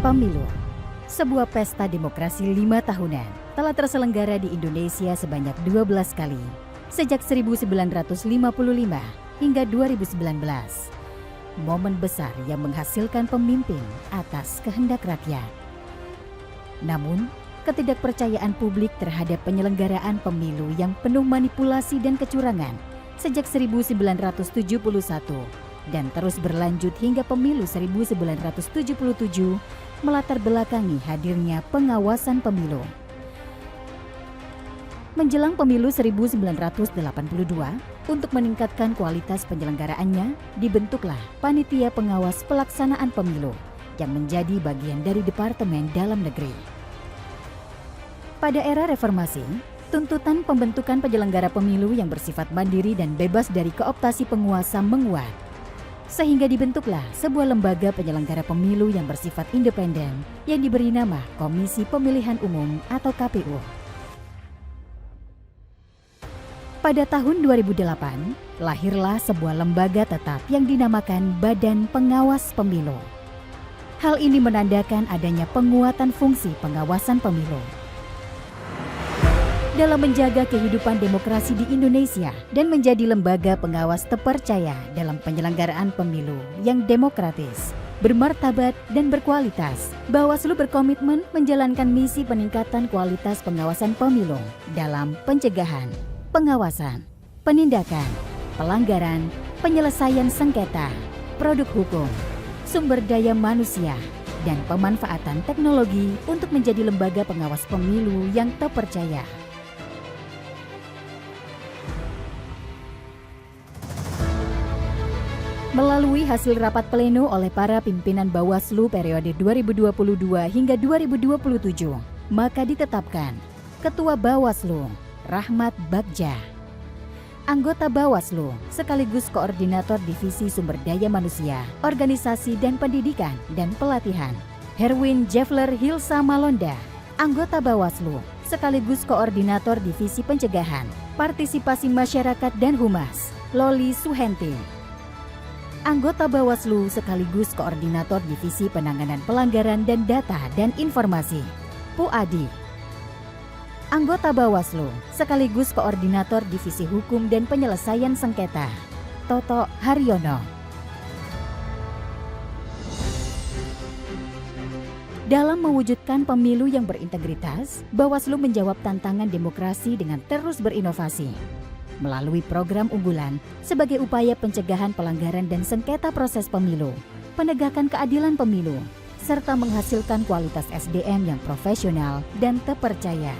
Pemilu, sebuah pesta demokrasi 5 tahunan, telah terselenggara di Indonesia sebanyak 12 kali, sejak 1955 hingga 2019. Momen besar yang menghasilkan pemimpin atas kehendak rakyat. Namun, ketidakpercayaan publik terhadap penyelenggaraan pemilu yang penuh manipulasi dan kecurangan sejak 1971 dan terus berlanjut hingga pemilu 1977 melatar belakangi hadirnya pengawasan pemilu. Menjelang pemilu 1982, untuk meningkatkan kualitas penyelenggaraannya, dibentuklah Panitia Pengawas Pelaksanaan Pemilu yang menjadi bagian dari Departemen Dalam Negeri. Pada era reformasi, tuntutan pembentukan penyelenggara pemilu yang bersifat mandiri dan bebas dari kooptasi penguasa menguat. Sehingga dibentuklah sebuah lembaga penyelenggara pemilu yang bersifat independen yang diberi nama Komisi Pemilihan Umum atau KPU. Pada tahun 2008, lahirlah sebuah lembaga tetap yang dinamakan Badan Pengawas Pemilu. Hal ini menandakan adanya penguatan fungsi pengawasan pemilu dalam menjaga kehidupan demokrasi di Indonesia dan menjadi lembaga pengawas terpercaya dalam penyelenggaraan pemilu yang demokratis, bermartabat, dan berkualitas. Bawaslu berkomitmen menjalankan misi peningkatan kualitas pengawasan pemilu dalam pencegahan, pengawasan, penindakan, pelanggaran, penyelesaian sengketa, produk hukum, sumber daya manusia, dan pemanfaatan teknologi untuk menjadi lembaga pengawas pemilu yang terpercaya. Melalui hasil rapat pleno oleh para pimpinan Bawaslu periode 2022 hingga 2027, maka ditetapkan Ketua Bawaslu, Rahmat Bagja. Anggota Bawaslu, sekaligus Koordinator Divisi Sumber Daya Manusia, Organisasi dan Pendidikan dan Pelatihan, Herwin Jeffler Hilsa Malonda. Anggota Bawaslu, sekaligus Koordinator Divisi Pencegahan, Partisipasi Masyarakat dan Humas, Loli Suhenti. Anggota Bawaslu sekaligus Koordinator Divisi Penanganan Pelanggaran dan Data dan Informasi, Puadi. Anggota Bawaslu sekaligus Koordinator Divisi Hukum dan Penyelesaian Sengketa, Toto Haryono. Dalam mewujudkan pemilu yang berintegritas, Bawaslu menjawab tantangan demokrasi dengan terus berinovasi melalui program unggulan sebagai upaya pencegahan pelanggaran dan sengketa proses pemilu, penegakan keadilan pemilu, serta menghasilkan kualitas SDM yang profesional dan terpercaya.